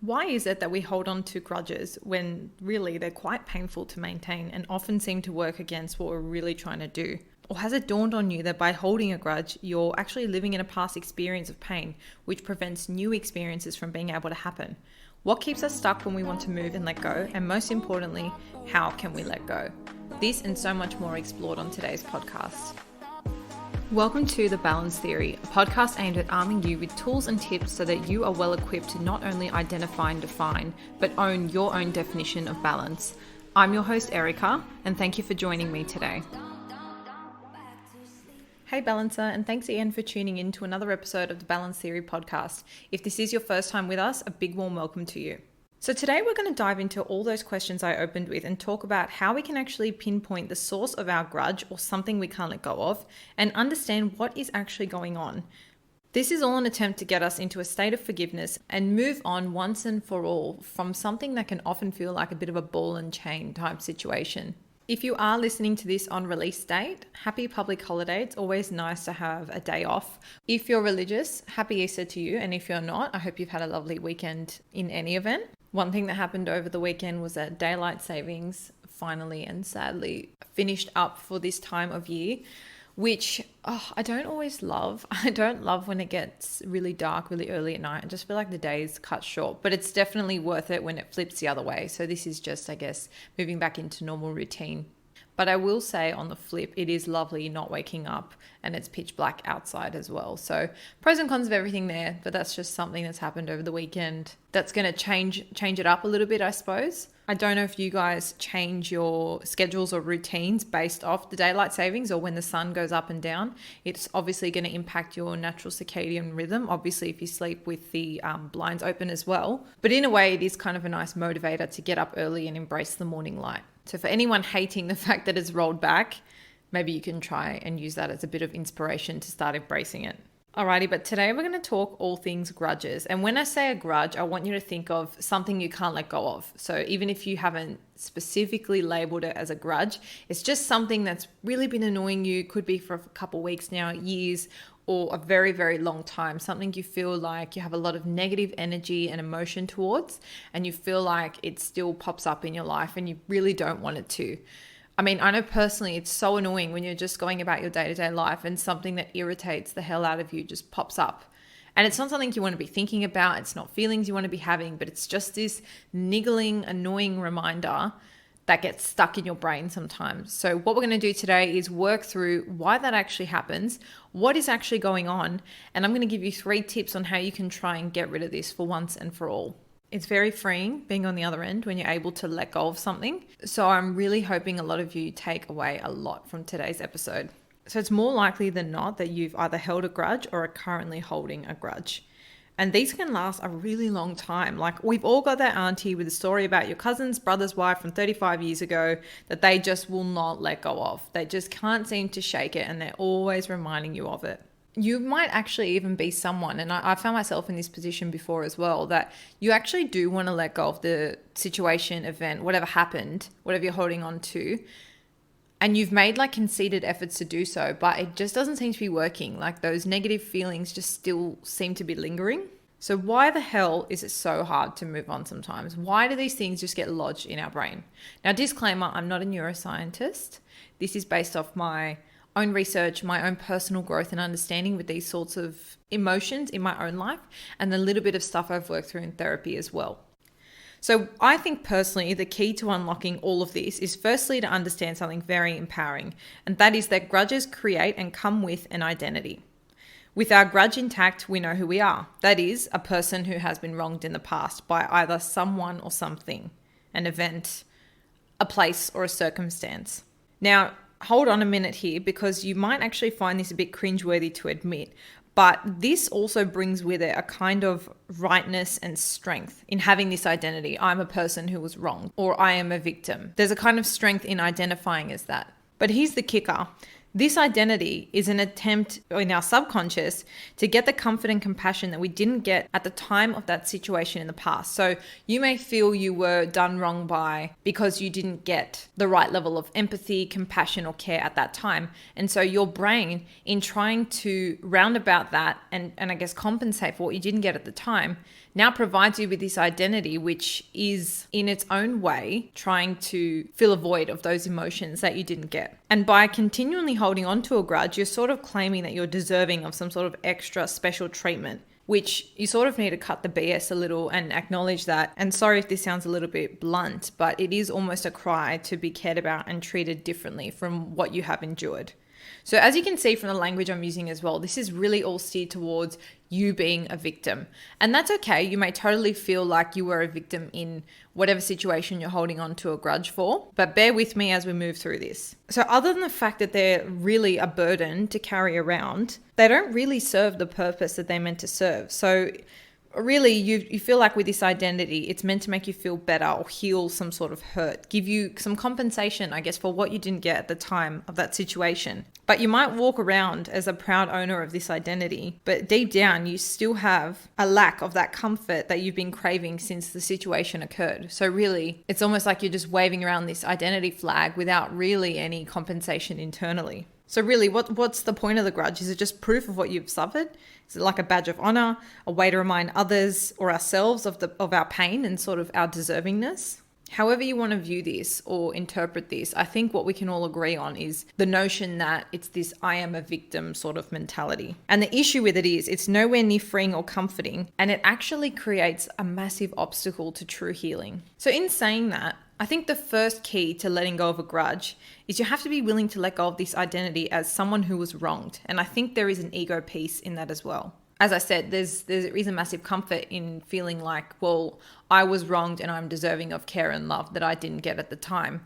Why is it that we hold on to grudges when really they're quite painful to maintain and often seem to work against what we're really trying to do? Or has it dawned on you that by holding a grudge, you're actually living in a past experience of pain, which prevents new experiences from being able to happen? What keeps us stuck when we want to move and let go? And most importantly, how can we let go? This and so much more explored on today's podcast. Welcome to The Balance Theory, a podcast aimed at arming you with tools and tips so that you are well equipped to not only identify and define, but own your own definition of balance. I'm your host, Erica, and thank you for joining me today. Hey Balancer, and thanks again for tuning in to another episode of the Balance Theory podcast. If this is your first time with us, a big warm welcome to you. So today we're going to dive into all those questions I opened with and talk about how we can actually pinpoint the source of our grudge or something we can't let go of and understand what is actually going on. This is all an attempt to get us into a state of forgiveness and move on once and for all from something that can often feel like a bit of a ball and chain type situation. If you are listening to this on release date, happy public holiday. It's always nice to have a day off. If you're religious, happy Easter to you. And if you're not, I hope you've had a lovely weekend in any event. One thing that happened over the weekend was that daylight savings finally and sadly finished up for this time of year, which I don't always love. I don't love when it gets really dark really early at night. I just feel like the day's cut short, but it's definitely worth it when it flips the other way. So this is just, I guess, moving back into normal routine. But I will say on the flip, it is lovely not waking up and it's pitch black outside as well. So pros and cons of everything there, but that's just something that's happened over the weekend that's going to change it up a little bit, I suppose. I don't know if you guys change your schedules or routines based off the daylight savings or when the sun goes up and down. It's obviously going to impact your natural circadian rhythm, obviously if you sleep with the blinds open as well. But in a way, it is kind of a nice motivator to get up early and embrace the morning light. So for anyone hating the fact that it's rolled back, maybe you can try and use that as a bit of inspiration to start embracing it. Alrighty, but today we're going to talk all things grudges. And when I say a grudge, I want you to think of something you can't let go of. So even if you haven't specifically labeled it as a grudge, it's just something that's really been annoying you. Could be for a couple of weeks now, years, or a very, very long time. Something you feel like you have a lot of negative energy and emotion towards, and you feel like it still pops up in your life and you really don't want it to. I mean, I know personally it's so annoying when you're just going about your day-to-day life and something that irritates the hell out of you just pops up. And it's not something you want to be thinking about. It's not feelings you want to be having, but it's just this niggling, annoying reminder that gets stuck in your brain sometimes. So what we're going to do today is work through why that actually happens, what is actually going on, and I'm going to give you 3 tips on how you can try and get rid of this for once and for all. It's very freeing being on the other end when you're able to let go of something. So I'm really hoping a lot of you take away a lot from today's episode. So it's more likely than not that you've either held a grudge or are currently holding a grudge. And these can last a really long time. Like we've all got that auntie with a story about your cousin's brother's wife from 35 years ago that they just will not let go of. They just can't seem to shake it and they're always reminding you of it. You might actually even be someone, and I found myself in this position before as well, that you actually do want to let go of the situation, event, whatever happened, whatever you're holding on to, and you've made like conceited efforts to do so, but it just doesn't seem to be working. Like those negative feelings just still seem to be lingering. So why the hell is it so hard to move on sometimes? Why do these things just get lodged in our brain? Now, disclaimer, I'm not a neuroscientist. This is based off my own research, my own personal growth and understanding with these sorts of emotions in my own life, and the little bit of stuff I've worked through in therapy as well. So I think personally, the key to unlocking all of this is firstly to understand something very empowering, and that is that grudges create and come with an identity. With our grudge intact, we know who we are. That is, a person who has been wronged in the past by either someone or something, an event, a place, or a circumstance. Now, hold on a minute here because you might actually find this a bit cringeworthy to admit, but this also brings with it a kind of rightness and strength in having this identity. I'm a person who was wronged, or I am a victim. There's a kind of strength in identifying as that. But here's the kicker. This identity is an attempt in our subconscious to get the comfort and compassion that we didn't get at the time of that situation in the past. So you may feel you were done wrong by because you didn't get the right level of empathy, compassion, or care at that time. And so your brain, in trying to roundabout that and I guess compensate for what you didn't get at the time, now provides you with this identity, which is in its own way trying to fill a void of those emotions that you didn't get. And by continually holding on to a grudge, you're sort of claiming that you're deserving of some sort of extra special treatment, which you sort of need to cut the BS a little and acknowledge that. And sorry if this sounds a little bit blunt, but it is almost a cry to be cared about and treated differently from what you have endured. So as you can see from the language I'm using as well, this is really all steered towards you being a victim. And that's okay. You may totally feel like you were a victim in whatever situation you're holding on to a grudge for, but bear with me as we move through this. So other than the fact that they're really a burden to carry around, they don't really serve the purpose that they're meant to serve. So really, you feel like with this identity, it's meant to make you feel better or heal some sort of hurt, give you some compensation, I guess, for what you didn't get at the time of that situation. But you might walk around as a proud owner of this identity, but deep down, you still have a lack of that comfort that you've been craving since the situation occurred. So really, it's almost like you're just waving around this identity flag without really any compensation internally. So really, what's the point of the grudge? Is it just proof of what you've suffered? Is it like a badge of honor, a way to remind others or ourselves of our pain and sort of our deservingness? However you want to view this or interpret this, I think what we can all agree on is the notion that it's this I am a victim sort of mentality. And the issue with it is it's nowhere near freeing or comforting, and it actually creates a massive obstacle to true healing. So in saying that, I think the first key to letting go of a grudge is you have to be willing to let go of this identity as someone who was wronged. And I think there is an ego piece in that as well. As I said, there is a massive comfort in feeling like, well, I was wronged and I'm deserving of care and love that I didn't get at the time.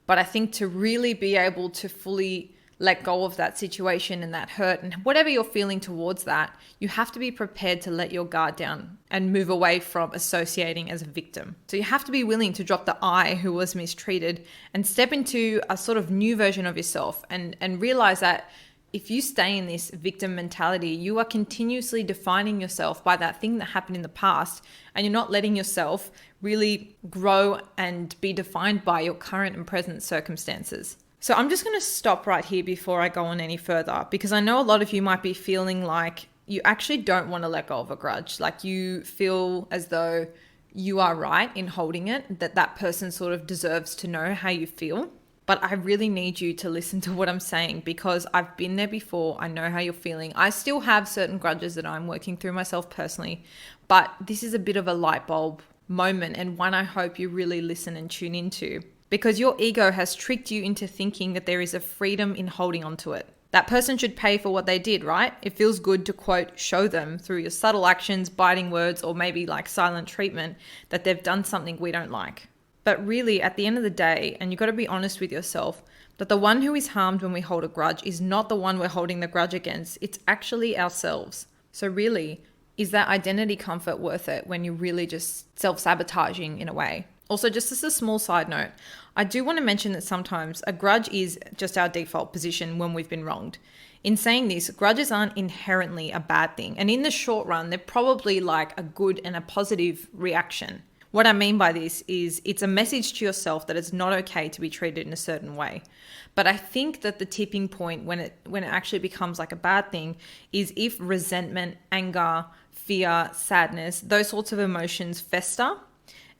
But I think to really be able to fully let go of that situation and that hurt and whatever you're feeling towards that, you have to be prepared to let your guard down and move away from associating as a victim. So you have to be willing to drop the I who was mistreated and step into a sort of new version of yourself and realize that if you stay in this victim mentality, you are continuously defining yourself by that thing that happened in the past, and you're not letting yourself really grow and be defined by your current and present circumstances. So I'm just going to stop right here before I go on any further, because I know a lot of you might be feeling like you actually don't want to let go of a grudge. Like you feel as though you are right in holding it, that person sort of deserves to know how you feel. But I really need you to listen to what I'm saying, because I've been there before. I know how you're feeling. I still have certain grudges that I'm working through myself personally, but this is a bit of a light bulb moment, and one I hope you really listen and tune into, because your ego has tricked you into thinking that there is a freedom in holding on to it. That person should pay for what they did, right? It feels good to, quote, show them through your subtle actions, biting words, or maybe like silent treatment that they've done something we don't like. But really, at the end of the day, and you've got to be honest with yourself, that the one who is harmed when we hold a grudge is not the one we're holding the grudge against. It's actually ourselves. So really, is that identity comfort worth it when you're really just self-sabotaging in a way? Also, just as a small side note, I do want to mention that sometimes a grudge is just our default position when we've been wronged. In saying this, grudges aren't inherently a bad thing. And in the short run, they're probably like a good and a positive reaction. What I mean by this is it's a message to yourself that it's not okay to be treated in a certain way. But I think that the tipping point when it actually becomes like a bad thing is if resentment, anger, fear, sadness, those sorts of emotions fester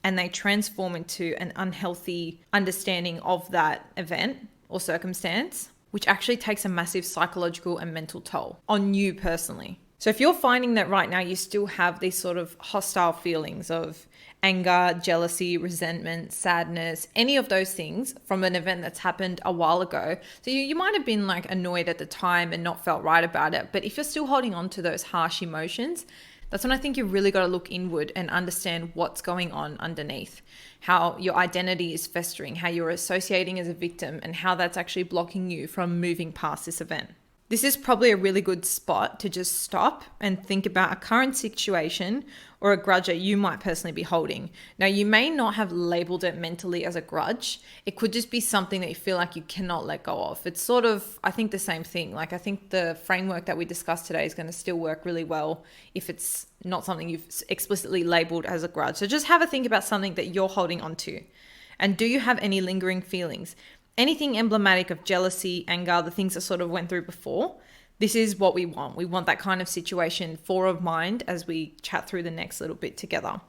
and they transform into an unhealthy understanding of that event or circumstance, which actually takes a massive psychological and mental toll on you personally. So if you're finding that right now you still have these sort of hostile feelings of anger, jealousy, resentment, sadness, any of those things from an event that's happened a while ago. So you might have been like annoyed at the time and not felt right about it. But if you're still holding on to those harsh emotions, that's when I think you've really got to look inward and understand what's going on underneath, how your identity is festering, how you're associating as a victim, and how that's actually blocking you from moving past this event. This is probably a really good spot to just stop and think about a current situation or a grudge that you might personally be holding. Now, you may not have labeled it mentally as a grudge. It could just be something that you feel like you cannot let go of. It's sort of, I think, the same thing. Like, I think the framework that we discussed today is going to still work really well if it's not something you've explicitly labeled as a grudge. So just have a think about something that you're holding on to. And do you have any lingering feelings? Anything emblematic of jealousy, anger, the things that sort of went through before, This is what we want. We want that kind of situation of mind as we chat through the next little bit together.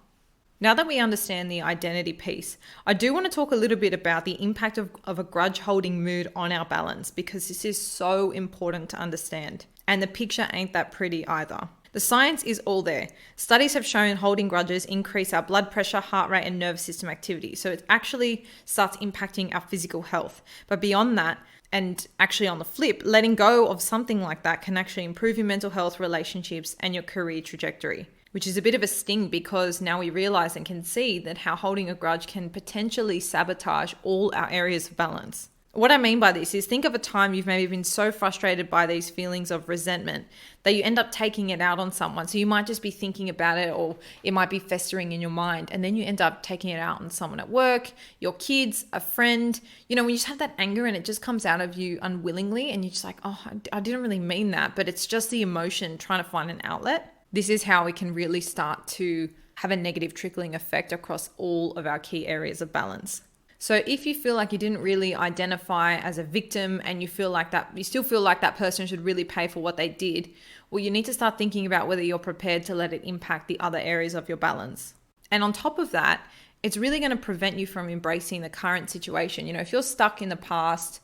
Now that we understand the identity piece, I do want to talk a little bit about the impact of a grudge holding mood on our balance, because this is so important to understand. And the picture ain't that pretty either. The science is all there. Studies have shown holding grudges increase our blood pressure, heart rate, and nervous system activity. So it actually starts impacting our physical health. But beyond that, and actually on the flip, letting go of something like that can actually improve your mental health, relationships, and your career trajectory, which is a bit of a sting because now we realize and can see that how holding a grudge can potentially sabotage all our areas of balance. What I mean by this is, think of a time you've maybe been so frustrated by these feelings of resentment that you end up taking it out on someone. So you might just be thinking about it, or it might be festering in your mind, and then you end up taking it out on someone at work, your kids, a friend. When you just have that anger and it just comes out of you unwillingly, and you're just like, oh, I didn't really mean that, but it's just the emotion trying to find an outlet. This is how we can really start to have a negative trickling effect across all of our key areas of balance. So if you feel like you didn't really identify as a victim, and you still feel like that person should really pay for what they did, well, you need to start thinking about whether you're prepared to let it impact the other areas of your balance. And on top of that, it's really going to prevent you from embracing the current situation. If you're stuck in the past,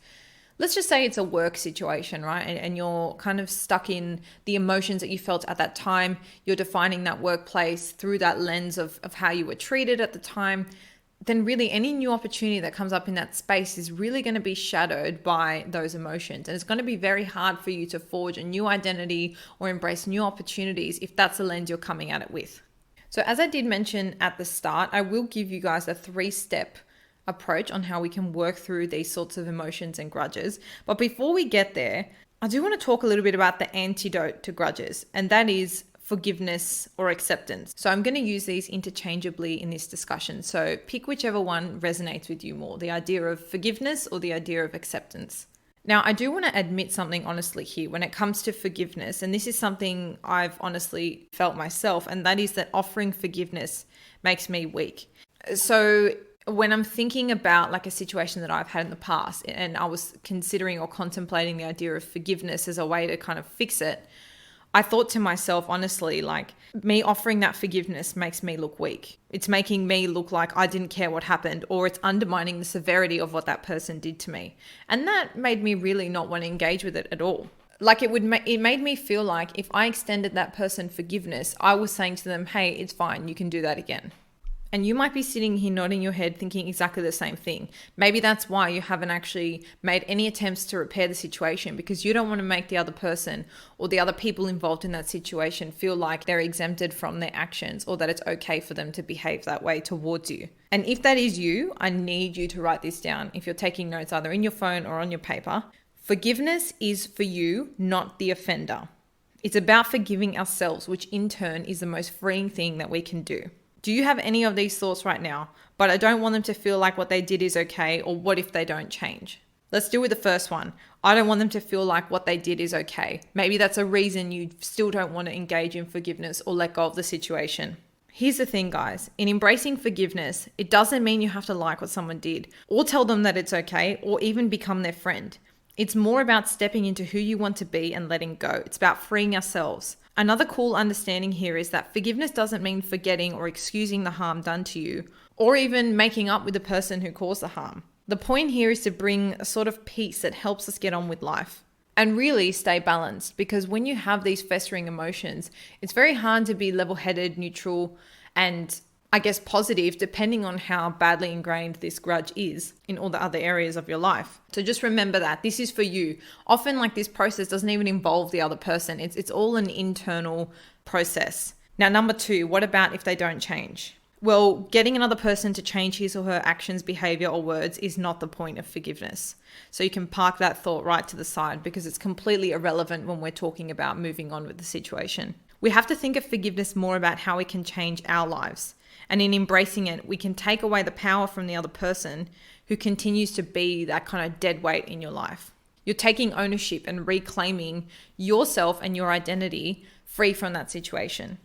let's just say it's a work situation, right? And you're kind of stuck in the emotions that you felt at that time. You're defining that workplace through that lens of how you were treated at the time. Then really any new opportunity that comes up in that space is really going to be shadowed by those emotions. And it's going to be very hard for you to forge a new identity or embrace new opportunities if that's the lens you're coming at it with. So as I did mention at the start, I will give you guys a 3-step approach on how we can work through these sorts of emotions and grudges. But before we get there, I do want to talk a little bit about the antidote to grudges, and that is forgiveness or acceptance. So I'm going to use these interchangeably in this discussion. So pick whichever one resonates with you more, the idea of forgiveness or the idea of acceptance. Now, I do want to admit something honestly here when it comes to forgiveness, and this is something I've honestly felt myself, and that is that offering forgiveness makes me weak. So when I'm thinking about like a situation that I've had in the past, and I was considering or contemplating the idea of forgiveness as a way to kind of fix it, I thought to myself, honestly, like, me offering that forgiveness makes me look weak. It's making me look like I didn't care what happened, or it's undermining the severity of what that person did to me. And that made me really not want to engage with it at all. Like it made me feel like if I extended that person forgiveness, I was saying to them, hey, it's fine, you can do that again. And you might be sitting here nodding your head thinking exactly the same thing. Maybe that's why you haven't actually made any attempts to repair the situation, because you don't want to make the other person or the other people involved in that situation feel like they're exempted from their actions, or that it's okay for them to behave that way towards you. And if that is you, I need you to write this down if you're taking notes either in your phone or on your paper. Forgiveness is for you, not the offender. It's about forgiving ourselves, which in turn is the most freeing thing that we can do. Do you have any of these thoughts right now? But I don't want them to feel like what they did is okay, or what if they don't change? Let's deal with the first one. I don't want them to feel like what they did is okay. Maybe that's a reason you still don't want to engage in forgiveness or let go of the situation. Here's the thing, guys. In embracing forgiveness, it doesn't mean you have to like what someone did, or tell them that it's okay, or even become their friend. It's more about stepping into who you want to be and letting go. It's about freeing ourselves. Another cool understanding here is that forgiveness doesn't mean forgetting or excusing the harm done to you, or even making up with the person who caused the harm. The point here is to bring a sort of peace that helps us get on with life and really stay balanced, because when you have these festering emotions, it's very hard to be level-headed, neutral, and I guess positive, depending on how badly ingrained this grudge is in all the other areas of your life. So just remember that this is for you. Often like this process doesn't even involve the other person. It's all an internal process. Now, number 2, what about if they don't change? Well, getting another person to change his or her actions, behavior, or words is not the point of forgiveness. So you can park that thought right to the side, because it's completely irrelevant when we're talking about moving on with the situation. We have to think of forgiveness more about how we can change our lives. And in embracing it, we can take away the power from the other person who continues to be that kind of dead weight in your life. You're taking ownership and reclaiming yourself and your identity free from that situation.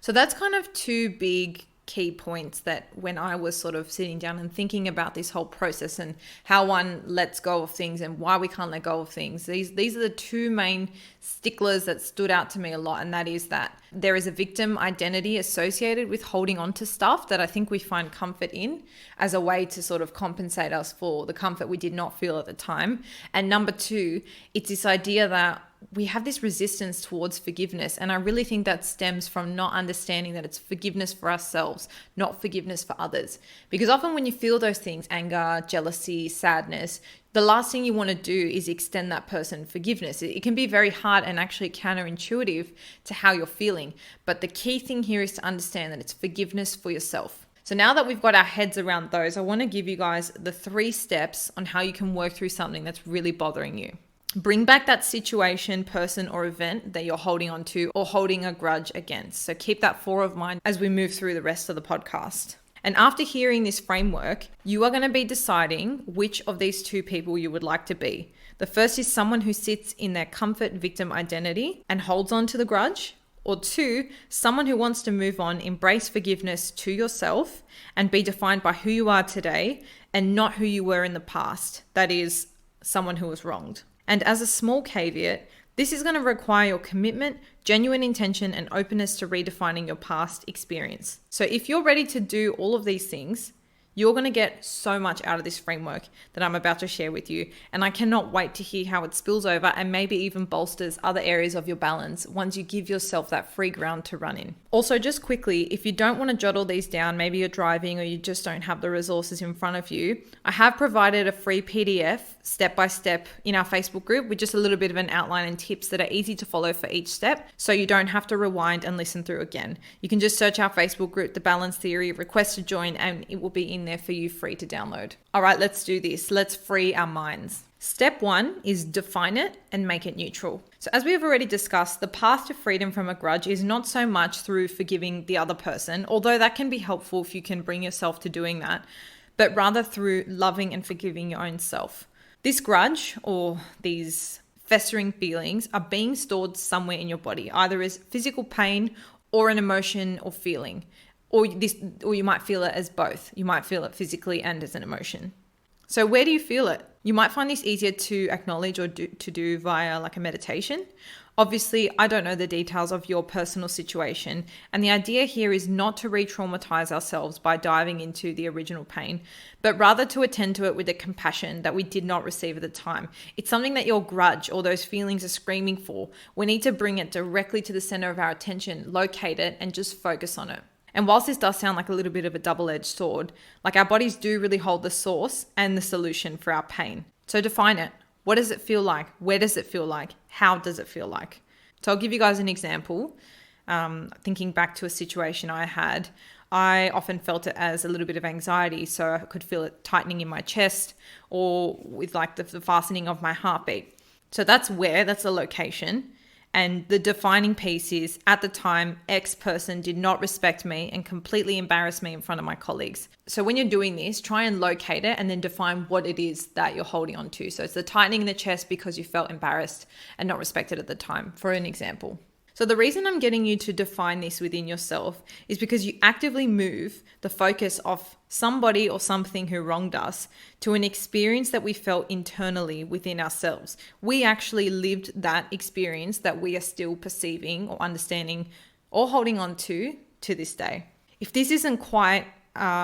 So that's kind of 2 big key points that when I was sort of sitting down and thinking about this whole process and how one lets go of things and why we can't let go of things. These are the two main sticklers that stood out to me a lot. And that is that there is a victim identity associated with holding on to stuff that I think we find comfort in as a way to sort of compensate us for the comfort we did not feel at the time. And number two, it's this idea that we have this resistance towards forgiveness. And I really think that stems from not understanding that it's forgiveness for ourselves, not forgiveness for others. Because often when you feel those things, anger, jealousy, sadness, the last thing you want to do is extend that person forgiveness. It can be very hard and actually counterintuitive to how you're feeling. But the key thing here is to understand that it's forgiveness for yourself. So now that we've got our heads around those, I want to give you guys the 3 steps on how you can work through something that's really bothering you. Bring back that situation, person, or event that you're holding on to or holding a grudge against. So keep that 4 of mind as we move through the rest of the podcast. And after hearing this framework, you are going to be deciding which of these 2 people you would like to be. The first is someone who sits in their comfort victim identity and holds on to the grudge. Or 2, someone who wants to move on, embrace forgiveness to yourself and be defined by who you are today and not who you were in the past. That is, someone who was wronged. And as a small caveat, this is going to require your commitment, genuine intention, and openness to redefining your past experience. So if you're ready to do all of these things, you're going to get so much out of this framework that I'm about to share with you. And I cannot wait to hear how it spills over and maybe even bolsters other areas of your balance once you give yourself that free ground to run in. Also, just quickly, if you don't want to jot all these down, maybe you're driving or you just don't have the resources in front of you, I have provided a free PDF step-by-step in our Facebook group with just a little bit of an outline and tips that are easy to follow for each step, so you don't have to rewind and listen through again. You can just search our Facebook group, The Balance Theory, request to join, and it will be in there for you free to download. All right, let's do this. Let's free our minds. Step 1 is define it and make it neutral. So as we have already discussed, the path to freedom from a grudge is not so much through forgiving the other person, although that can be helpful if you can bring yourself to doing that, but rather through loving and forgiving your own self. This grudge or these festering feelings are being stored somewhere in your body, either as physical pain or an emotion or feeling, or you might feel it as both. You might feel it physically and as an emotion. So where do you feel it? You might find this easier to acknowledge or to do via like a meditation. Obviously, I don't know the details of your personal situation, and the idea here is not to re-traumatize ourselves by diving into the original pain, but rather to attend to it with the compassion that we did not receive at the time. It's something that your grudge or those feelings are screaming for. We need to bring it directly to the center of our attention, locate it, and just focus on it. And whilst this does sound like a little bit of a double-edged sword, like our bodies do really hold the source and the solution for our pain. So define it. What does it feel like? Where does it feel like? How does it feel like? So I'll give you guys an example. Thinking back to a situation I had, I often felt it as a little bit of anxiety. So I could feel it tightening in my chest or with like the fastening of my heartbeat. So that's the location. And the defining piece is, at the time, X person did not respect me and completely embarrassed me in front of my colleagues. So when you're doing this, try and locate it and then define what it is that you're holding on to. So it's the tightening in the chest because you felt embarrassed and not respected at the time, for an example. So the reason I'm getting you to define this within yourself is because you actively move the focus of somebody or something who wronged us to an experience that we felt internally within ourselves. We actually lived that experience that we are still perceiving or understanding or holding on to this day. If this isn't quite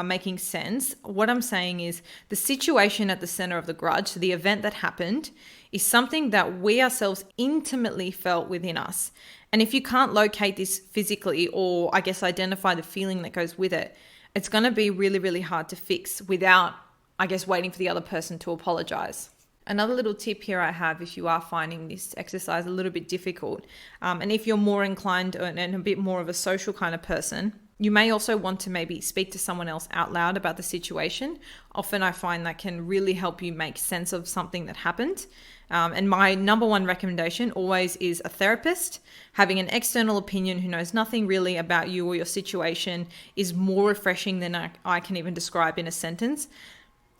making sense, what I'm saying is the situation at the center of the grudge, so the event that happened, is something that we ourselves intimately felt within us. And if you can't locate this physically or I guess identify the feeling that goes with it, it's going to be really, really hard to fix without, I guess, waiting for the other person to apologize. Another little tip here I have, if you are finding this exercise a little bit difficult, and if you're more inclined and a bit more of a social kind of person, you may also want to maybe speak to someone else out loud about the situation. Often I find that can really help you make sense of something that happened. And my number one recommendation always is a therapist. Having an external opinion who knows nothing really about you or your situation is more refreshing than I can even describe in a sentence.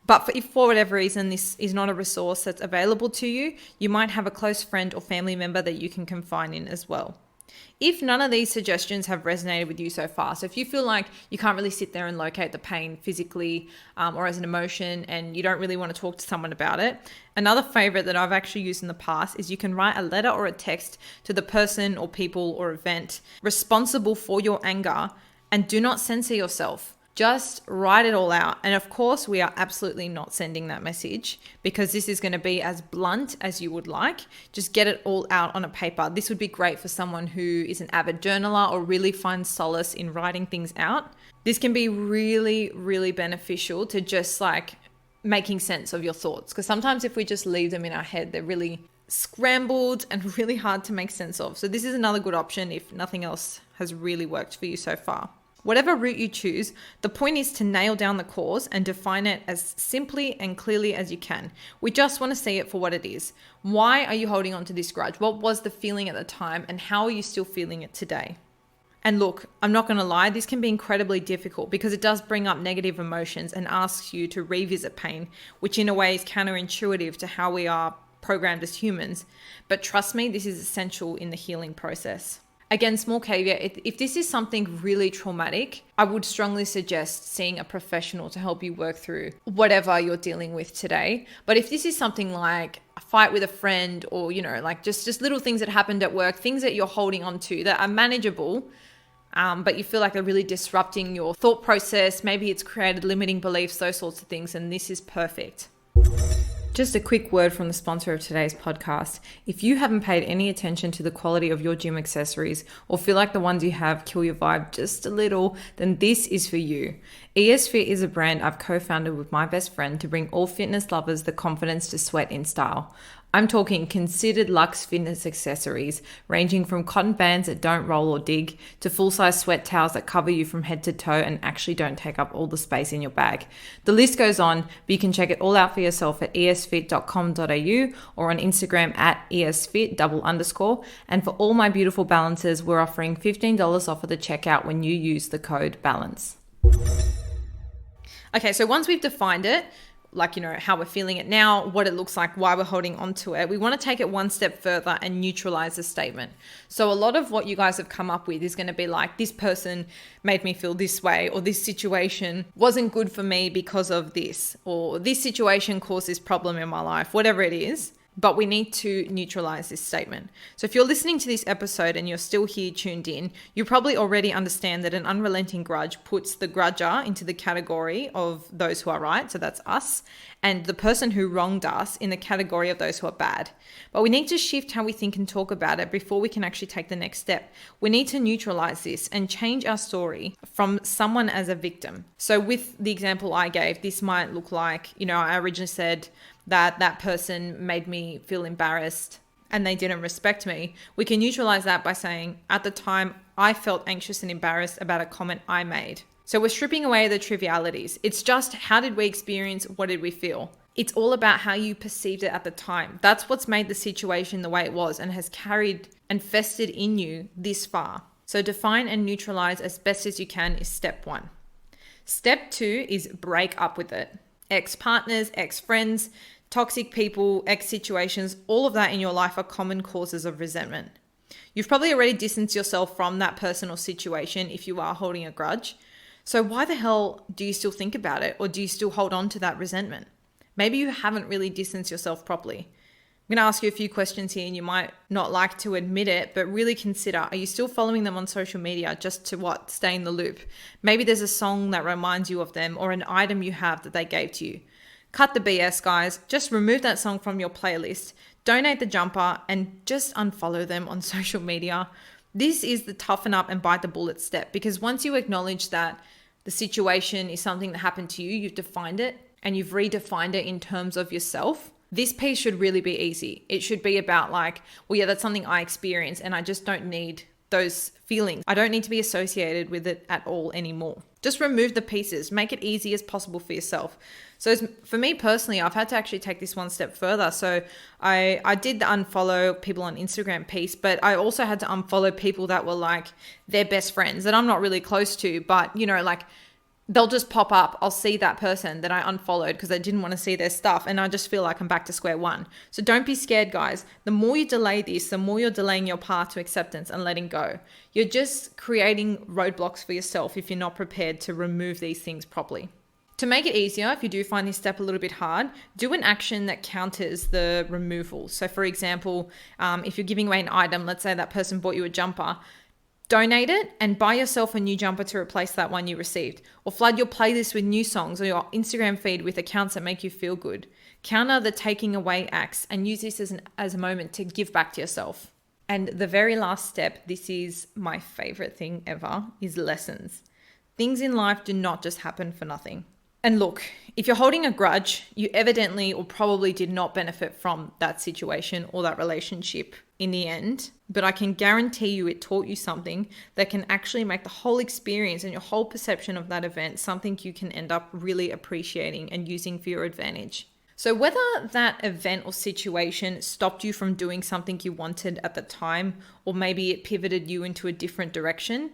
But if for whatever reason this is not a resource that's available to you, you might have a close friend or family member that you can confide in as well. If none of these suggestions have resonated with you so far, so if you feel like you can't really sit there and locate the pain physically or as an emotion and you don't really want to talk to someone about it, another favorite that I've actually used in the past is you can write a letter or a text to the person or people or event responsible for your anger and do not censor yourself. Just write it all out. And of course, we are absolutely not sending that message because this is going to be as blunt as you would like. Just get it all out on a paper. This would be great for someone who is an avid journaler or really finds solace in writing things out. This can be really, really beneficial to just like making sense of your thoughts. Because sometimes if we just leave them in our head, they're really scrambled and really hard to make sense of. So this is another good option if nothing else has really worked for you so far. Whatever route you choose, the point is to nail down the cause and define it as simply and clearly as you can. We just want to see it for what it is. Why are you holding on to this grudge? What was the feeling at the time and how are you still feeling it today? And look, I'm not going to lie, this can be incredibly difficult because it does bring up negative emotions and asks you to revisit pain, which in a way is counterintuitive to how we are programmed as humans. But trust me, this is essential in the healing process. Again, small caveat, if this is something really traumatic, I would strongly suggest seeing a professional to help you work through whatever you're dealing with today. But if this is something like a fight with a friend or, like just little things that happened at work, things that you're holding on to that are manageable, but you feel like they're really disrupting your thought process, maybe it's created limiting beliefs, those sorts of things, and this is perfect. Just a quick word from the sponsor of today's podcast. If you haven't paid any attention to the quality of your gym accessories or feel like the ones you have kill your vibe just a little, then this is for you. ESFit is a brand I've co-founded with my best friend to bring all fitness lovers the confidence to sweat in style. I'm talking considered luxe fitness accessories, ranging from cotton bands that don't roll or dig to full-size sweat towels that cover you from head to toe and actually don't take up all the space in your bag. The list goes on, but you can check it all out for yourself at esfit.com.au or on Instagram at esfit_. And for all my beautiful balances, we're offering $15 off of the checkout when you use the code BALANCE. Okay, so once we've defined it, like, how we're feeling it now, what it looks like, why we're holding on to it, we want to take it one step further and neutralize the statement. So a lot of what you guys have come up with is going to be like, this person made me feel this way, or this situation wasn't good for me because of this, or this situation caused this problem in my life, whatever it is. But we need to neutralize this statement. So if you're listening to this episode and you're still here tuned in, you probably already understand that an unrelenting grudge puts the grudger into the category of those who are right, so that's us, and the person who wronged us in the category of those who are bad. But we need to shift how we think and talk about it before we can actually take the next step. We need to neutralize this and change our story from someone as a victim. So with the example I gave, this might look like, I originally said that person made me feel embarrassed and they didn't respect me. We can neutralize that by saying, at the time, I felt anxious and embarrassed about a comment I made. So we're stripping away the trivialities. It's just, how did we experience? What did we feel? It's all about how you perceived it at the time. That's what's made the situation the way it was and has carried and festered in you this far. So define and neutralize as best as you can is step 1. Step 2 is break up with it. Ex-partners, ex-friends, toxic people, ex-situations, all of that in your life are common causes of resentment. You've probably already distanced yourself from that person or situation if you are holding a grudge. So why the hell do you still think about it, or do you still hold on to that resentment? Maybe you haven't really distanced yourself properly. I'm going to ask you a few questions here and you might not like to admit it, but really consider, are you still following them on social media just to stay in the loop? Maybe there's a song that reminds you of them or an item you have that they gave to you. Cut the BS, guys. Just remove that song from your playlist, donate the jumper, and just unfollow them on social media. This is the toughen up and bite the bullet step, because once you acknowledge that the situation is something that happened to you, you've defined it and you've redefined it in terms of yourself. This piece should really be easy. It should be about like, well, yeah, that's something I experienced and I just don't need those feelings. I don't need to be associated with it at all anymore. Just remove the pieces, make it easy as possible for yourself. So for me personally, I've had to actually take this one step further. So I did the unfollow people on Instagram piece, but I also had to unfollow people that were like their best friends that I'm not really close to, but like they'll just pop up. I'll see that person that I unfollowed because I didn't want to see their stuff, and I just feel like I'm back to square one. So don't be scared, guys. The more you delay this, the more you're delaying your path to acceptance and letting go. You're just creating roadblocks for yourself if you're not prepared to remove these things properly. To make it easier, if you do find this step a little bit hard, do an action that counters the removal. So for example, if you're giving away an item, let's say that person bought you a jumper, donate it and buy yourself a new jumper to replace that one you received. Or flood your playlist with new songs or your Instagram feed with accounts that make you feel good. Counter the taking away acts and use this as a moment to give back to yourself. And the very last step, this is my favorite thing ever, is lessons. Things in life do not just happen for nothing. And look, if you're holding a grudge, you evidently or probably did not benefit from that situation or that relationship in the end. But I can guarantee you it taught you something that can actually make the whole experience and your whole perception of that event something you can end up really appreciating and using for your advantage. So whether that event or situation stopped you from doing something you wanted at the time, or maybe it pivoted you into a different direction,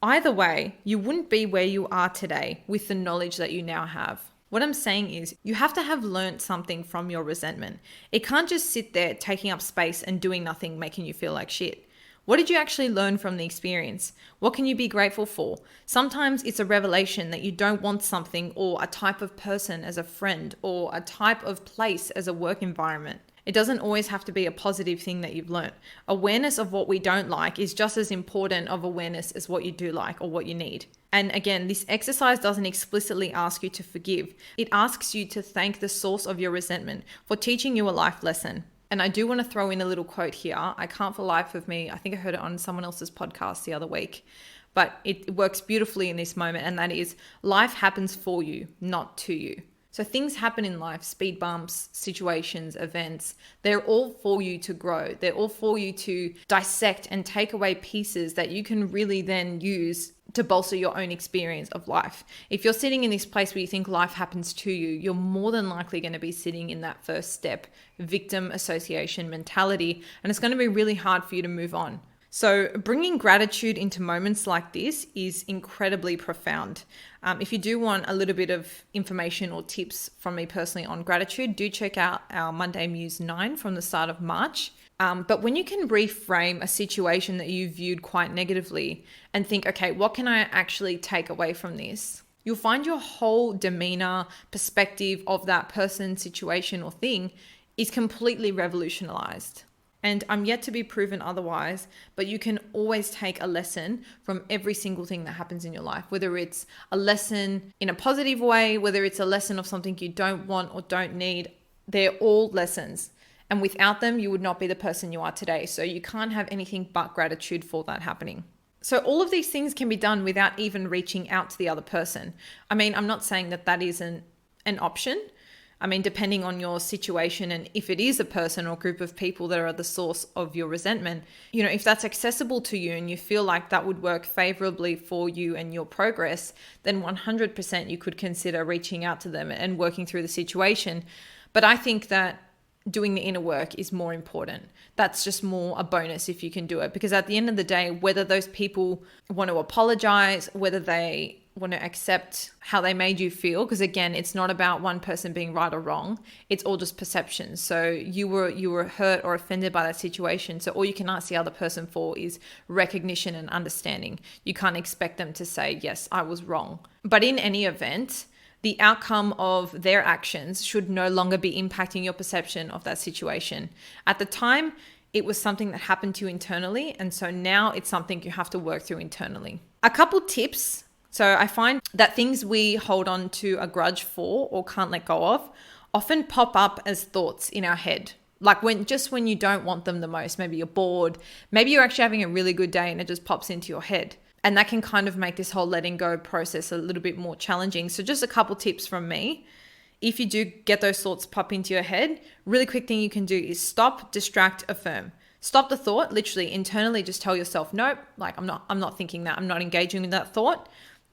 either way, you wouldn't be where you are today with the knowledge that you now have. What I'm saying is you have to have learned something from your resentment. It can't just sit there taking up space and doing nothing, making you feel like shit. What did you actually learn from the experience? What can you be grateful for? Sometimes it's a revelation that you don't want something or a type of person as a friend or a type of place as a work environment. It doesn't always have to be a positive thing that you've learned. Awareness of what we don't like is just as important of awareness as what you do like or what you need. And again, this exercise doesn't explicitly ask you to forgive. It asks you to thank the source of your resentment for teaching you a life lesson. And I do want to throw in a little quote here. I can't for life of me. I think I heard it on someone else's podcast the other week, but it works beautifully in this moment. And that is, life happens for you, not to you. So things happen in life, speed bumps, situations, events, they're all for you to grow. They're all for you to dissect and take away pieces that you can really then use to bolster your own experience of life. If you're sitting in this place where you think life happens to you, you're more than likely going to be sitting in that first step, victim association mentality, and it's going to be really hard for you to move on. So bringing gratitude into moments like this is incredibly profound. If you do want a little bit of information or tips from me personally on gratitude, do check out our Monday Muse 9 from the start of March. But when you can reframe a situation that you viewed quite negatively and think, okay, what can I actually take away from this? You'll find your whole demeanor, perspective of that person, situation, or thing is completely revolutionized. And I'm yet to be proven otherwise, but you can always take a lesson from every single thing that happens in your life, whether it's a lesson in a positive way, whether it's a lesson of something you don't want or don't need. They're all lessons. And without them, you would not be the person you are today. So you can't have anything but gratitude for that happening. So all of these things can be done without even reaching out to the other person. I mean, I'm not saying that that isn't an option. I mean, depending on your situation and if it is a person or group of people that are the source of your resentment, you know, if that's accessible to you and you feel like that would work favorably for you and your progress, then 100% you could consider reaching out to them and working through the situation. But I think that doing the inner work is more important. That's just more a bonus if you can do it. Because at the end of the day, whether those people want to apologize, whether they want to accept how they made you feel, because again, it's not about one person being right or wrong. It's all just perception. So you were hurt or offended by that situation. So all you can ask the other person for is recognition and understanding. You can't expect them to say, yes, I was wrong. But in any event, the outcome of their actions should no longer be impacting your perception of that situation. At the time, it was something that happened to you internally. And so now it's something you have to work through internally. A couple tips. So I find that things we hold on to a grudge for or can't let go of often pop up as thoughts in our head. Like when you don't want them the most, maybe you're bored, maybe you're actually having a really good day and it just pops into your head. And that can kind of make this whole letting go process a little bit more challenging. So just a couple tips from me. If you do get those thoughts pop into your head, really quick thing you can do is stop, distract, affirm. Stop the thought, literally internally just tell yourself, nope, like I'm not thinking that, I'm not engaging with that thought.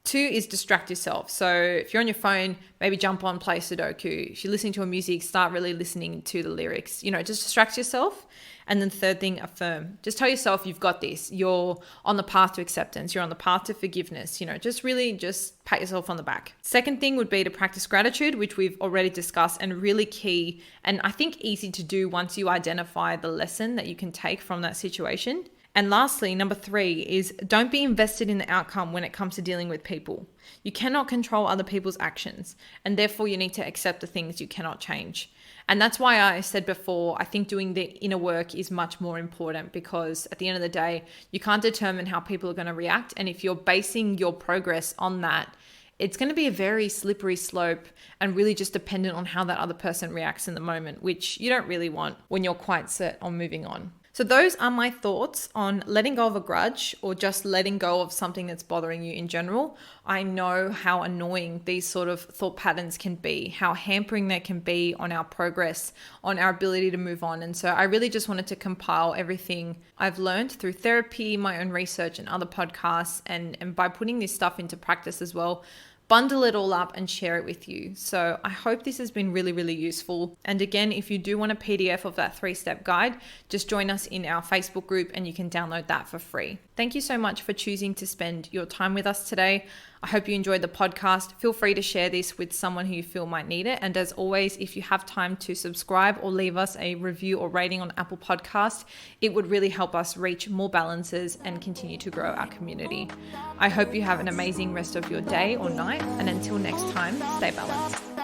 2 is distract yourself. So if you're on your phone, maybe jump on, play Sudoku. If you're listening to a music, start really listening to the lyrics. Just distract yourself. And then third thing, affirm. Just tell yourself you've got this. You're on the path to acceptance. You're on the path to forgiveness. Just pat yourself on the back. Second thing would be to practice gratitude, which we've already discussed, and really key and I think easy to do once you identify the lesson that you can take from that situation. And lastly, number 3 is don't be invested in the outcome when it comes to dealing with people. You cannot control other people's actions, and therefore you need to accept the things you cannot change. And that's why I said before, I think doing the inner work is much more important, because at the end of the day, you can't determine how people are going to react. And if you're basing your progress on that, it's going to be a very slippery slope and really just dependent on how that other person reacts in the moment, which you don't really want when you're quite set on moving on. So those are my thoughts on letting go of a grudge, or just letting go of something that's bothering you in general. I know how annoying these sort of thought patterns can be, how hampering they can be on our progress, on our ability to move on. And so I really just wanted to compile everything I've learned through therapy, my own research and other podcasts, and by putting this stuff into practice as well, bundle it all up and share it with you. So I hope this has been really, really useful. And again, if you do want a PDF of that 3-step guide, just join us in our Facebook group and you can download that for free. Thank you so much for choosing to spend your time with us today. I hope you enjoyed the podcast. Feel free to share this with someone who you feel might need it. And as always, if you have time to subscribe or leave us a review or rating on Apple Podcast, it would really help us reach more balances and continue to grow our community. I hope you have an amazing rest of your day or night. And until next time, stay balanced.